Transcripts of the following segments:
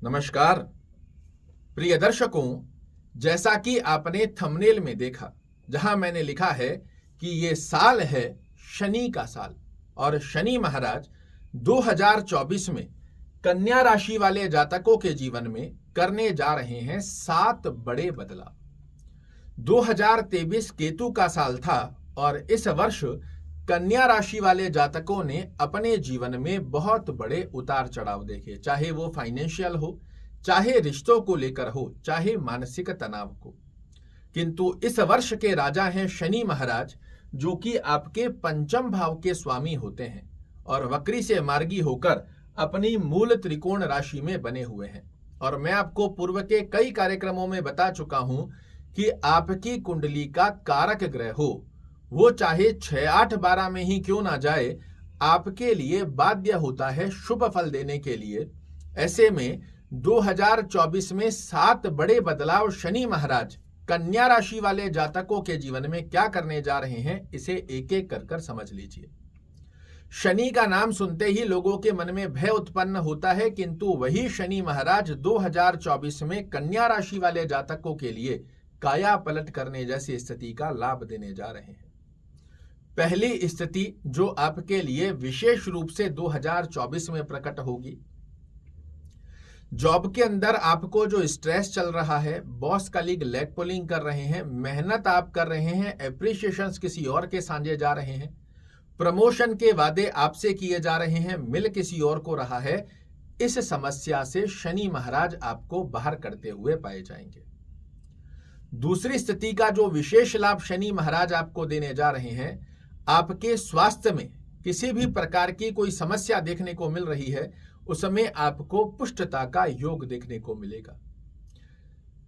नमस्कार प्रिय दर्शकों, जैसा कि आपने थंबनेल में देखा, जहां मैंने लिखा है कि ये साल है शनि का साल और शनि महाराज 2024 में कन्या राशि वाले जातकों के जीवन में करने जा रहे हैं 7 बड़े बदलाव। 2023 केतु का साल था और इस वर्ष कन्या राशि वाले जातकों ने अपने जीवन में बहुत बड़े उतार चढ़ाव देखे, चाहे वो फाइनेंशियल हो, चाहे रिश्तों को लेकर हो, चाहे मानसिक तनाव को। किंतु इस वर्ष के राजा हैं शनि महाराज, जो कि आपके पंचम भाव के स्वामी होते हैं और वक्री से मार्गी होकर अपनी मूल त्रिकोण राशि में बने हुए हैं। और मैं आपको पूर्व के कई कार्यक्रमों में बता चुका हूं कि आपकी कुंडली का कारक ग्रह हो, वो चाहे 6, 8, 12 में ही क्यों ना जाए, आपके लिए बाध्य होता है शुभ फल देने के लिए। ऐसे में 2024 में 7 बड़े बदलाव शनि महाराज कन्या राशि वाले जातकों के जीवन में क्या करने जा रहे हैं, इसे एक एक कर समझ लीजिए। शनि का नाम सुनते ही लोगों के मन में भय उत्पन्न होता है, किंतु वही शनि महाराज 2024 में कन्या राशि वाले जातकों के लिए काया पलट करने जैसी स्थिति का लाभ देने जा रहे हैं। पहली स्थिति जो आपके लिए विशेष रूप से 2024 में प्रकट होगी, जॉब के अंदर आपको जो स्ट्रेस चल रहा है, बॉस कलीग लेग पुलिंग कर रहे हैं, मेहनत आप कर रहे हैं, एप्रिशिएशंस किसी और के साझे जा रहे हैं, प्रमोशन के वादे आपसे किए जा रहे हैं, मिल किसी और को रहा है, इस समस्या से शनि महाराज आपको बाहर करते हुए पाए जाएंगे। दूसरी स्थिति का जो विशेष लाभ शनि महाराज आपको देने जा रहे हैं, आपके स्वास्थ्य में किसी भी प्रकार की कोई समस्या देखने को मिल रही है, उसमें आपको पुष्टता का योग देखने को मिलेगा।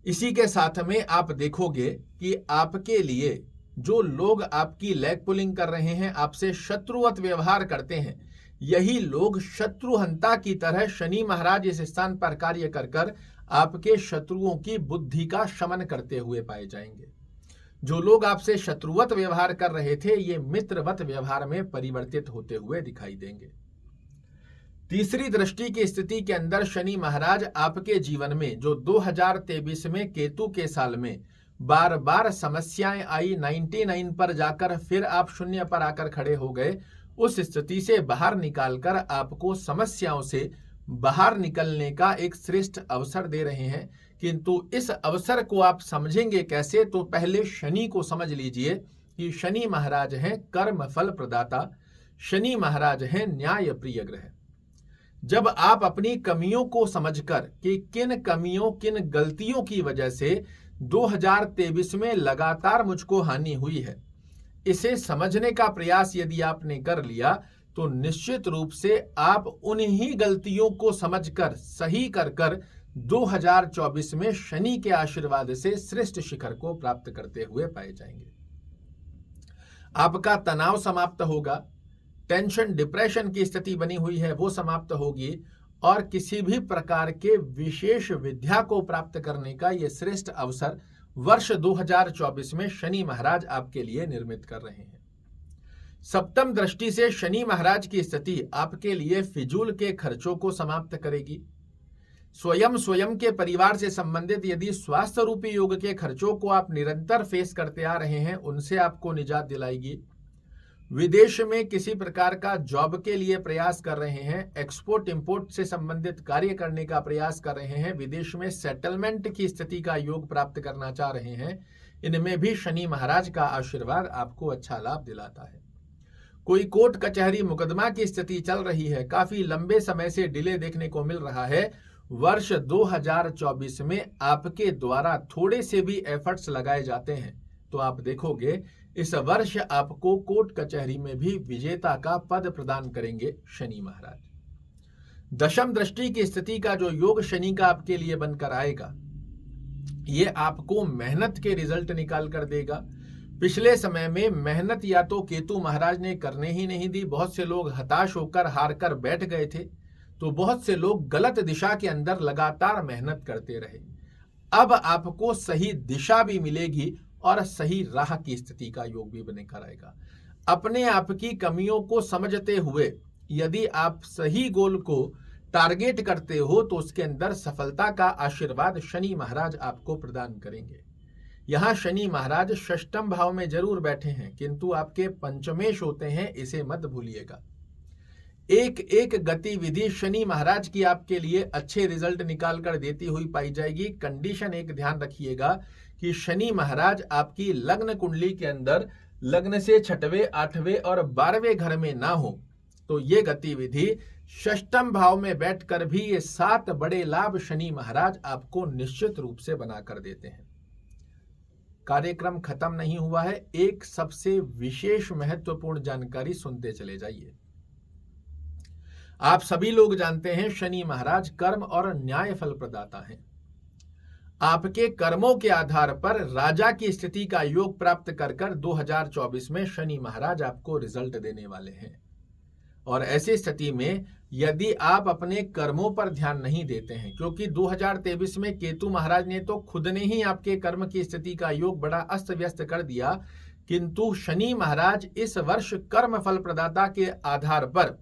इसी के साथ में आप देखोगे कि आपके लिए जो लोग आपकी लेग पुलिंग कर रहे हैं, आपसे शत्रुवत व्यवहार करते हैं, यही लोग शत्रुहंता की तरह शनि महाराज इस स्थान पर कार्य कर आपके शत्रुओं की बुद्धि का शमन करते हुए पाए जाएंगे। जो लोग आपसे शत्रुवत व्यवहार कर रहे थे, ये मित्रवत व्यवहार में परिवर्तित होते हुए दिखाई देंगे। तीसरी दृष्टि की स्थिति के अंदर शनि महाराज आपके जीवन में जो 2023 में केतु के साल में बार बार समस्याएं आई, 99 पर जाकर फिर आप 0 पर आकर खड़े हो गए, उस स्थिति से बाहर निकालकर आपको समस्याओं से बाहर निकलने का एक श्रेष्ठ अवसर दे रहे हैं। किंतु इस अवसर को आप समझेंगे कैसे, तो पहले शनि को समझ लीजिए कि शनि महाराज हैं कर्म फल प्रदाता, शनि महाराज हैं न्याय प्रिय ग्रह। जब आप अपनी कमियों को समझकर कि किन कमियों, किन गलतियों की वजह से 2023 में लगातार मुझको हानि हुई है, इसे समझने का प्रयास यदि आपने कर लिया, तो निश्चित रूप से आप उन्हीं गलतियों को समझकर सही कर 2024 में शनि के आशीर्वाद से श्रेष्ठ शिखर को प्राप्त करते हुए पाए जाएंगे। आपका तनाव समाप्त होगा, टेंशन डिप्रेशन की स्थिति बनी हुई है वो समाप्त होगी, और किसी भी प्रकार के विशेष विद्या को प्राप्त करने का ये श्रेष्ठ अवसर वर्ष 2024 में शनि महाराज आपके लिए निर्मित कर रहे हैं। सप्तम दृष्टि से शनि महाराज की स्थिति आपके लिए फिजूल के खर्चों को समाप्त करेगी। स्वयं के परिवार से संबंधित यदि स्वास्थ्य रूपी योग के खर्चों को आप निरंतर फेस करते आ रहे हैं, उनसे आपको निजात दिलाएगी। विदेश में किसी प्रकार का जॉब के लिए प्रयास कर रहे हैं, एक्सपोर्ट इंपोर्ट से संबंधित कार्य करने का प्रयास कर रहे हैं, विदेश में सेटलमेंट की स्थिति का योग प्राप्त करना चाह रहे हैं, इनमें भी शनि महाराज का आशीर्वाद आपको अच्छा लाभ दिलाता है। कोई कोर्ट कचहरी मुकदमा की स्थिति चल रही है, काफी लंबे समय से डिले देखने को मिल रहा है, वर्ष 2024 में आपके द्वारा थोड़े से भी एफर्ट्स लगाए जाते हैं तो आप देखोगे इस वर्ष आपको कोर्ट कचहरी में भी विजेता का पद प्रदान करेंगे शनि महाराज। दशम दृष्टि की स्थिति का जो योग शनि का आपके लिए बनकर आएगा, ये आपको मेहनत के रिजल्ट निकाल कर देगा। पिछले समय में मेहनत या तो केतु महाराज ने करने ही नहीं दी, बहुत से लोग हताश होकर हार कर बैठ गए थे, तो बहुत से लोग गलत दिशा के अंदर लगातार मेहनत करते रहे। अब आपको सही दिशा भी मिलेगी और सही राह की स्थिति का योग भी बनकर आएगा। अपने आप की कमियों को समझते हुए यदि आप सही गोल को टारगेट करते हो तो उसके अंदर सफलता का आशीर्वाद शनि महाराज आपको प्रदान करेंगे। यहां शनि महाराज षष्ठम भाव में जरूर बैठे हैं, किंतु आपके पंचमेश होते हैं, इसे मत भूलिएगा। एक एक गतिविधि शनि महाराज की आपके लिए अच्छे रिजल्ट निकाल कर देती हुई पाई जाएगी। कंडीशन एक ध्यान रखिएगा कि शनि महाराज आपकी लग्न कुंडली के अंदर लग्न से 6वें, 8वें और 12वें घर में ना हो तो ये गतिविधि षष्ठम भाव में बैठकर भी ये 7 बड़े लाभ शनि महाराज आपको निश्चित रूप से बनाकर देते हैं। कार्यक्रम खत्म नहीं हुआ है, एक सबसे विशेष महत्वपूर्ण जानकारी सुनते चले जाइए। आप सभी लोग जानते हैं शनि महाराज कर्म और न्याय फल प्रदाता हैं। आपके कर्मों के आधार पर राजा की स्थिति का योग प्राप्त कर 2024 में शनि महाराज आपको रिजल्ट देने वाले हैं। और ऐसी स्थिति में यदि आप अपने कर्मों पर ध्यान नहीं देते हैं, क्योंकि 2023 में केतु महाराज ने तो खुद ने ही आपके कर्म की स्थिति का योग बड़ा अस्त व्यस्त कर दिया, किंतु शनि महाराज इस वर्ष कर्म फल प्रदाता के आधार पर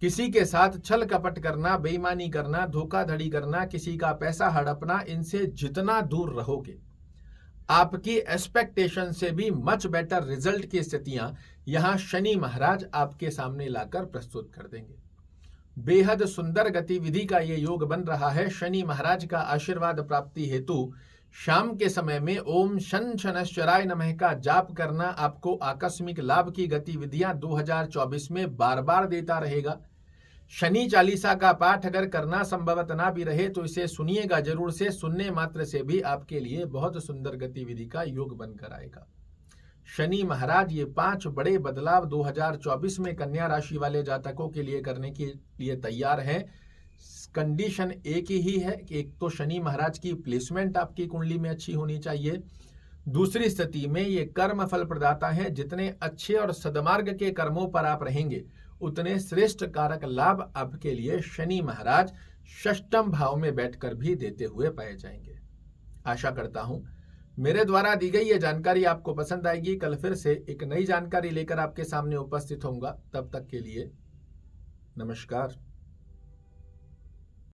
किसी के साथ छल कपट करना, बेईमानी करना, धोखाधड़ी करना, किसी का पैसा हड़पना, इनसे जितना दूर रहोगे आपकी एक्सपेक्टेशन से भी मच बेटर रिजल्ट की स्थितियां यहां शनि महाराज आपके सामने लाकर प्रस्तुत कर देंगे। बेहद सुंदर गतिविधि का ये योग बन रहा है। शनि महाराज का आशीर्वाद प्राप्ति हेतु शाम के समय में ओम शन शनश्चराय नमः का जाप करना आपको आकस्मिक लाभ की गतिविधियां 2024 में बार बार देता रहेगा। शनि चालीसा का पाठ अगर करना संभवत ना भी रहे तो इसे सुनिएगा जरूर से, सुनने मात्र से भी आपके लिए बहुत सुंदर गतिविधि का योग बनकर आएगा। शनि महाराज ये 5 बड़े बदलाव 2024 में कन्या राशि वाले जातकों के लिए करने के लिए तैयार हैं। कंडीशन एक ही है कि एक तो शनि महाराज की प्लेसमेंट आपकी कुंडली में अच्छी होनी चाहिए, दूसरी स्थिति में ये कर्म फल प्रदाता है। जितने अच्छे और सदमार्ग के कर्मों पर आप रहेंगे उतने श्रेष्ठ कारक लाभ आपके लिए शनि महाराज षष्ठम भाव में बैठकर भी देते हुए पाए जाएंगे। आशा करता हूं मेरे द्वारा दी गई ये जानकारी आपको पसंद आएगी। कल फिर से एक नई जानकारी लेकर आपके सामने उपस्थित होऊंगा। तब तक के लिए नमस्कार।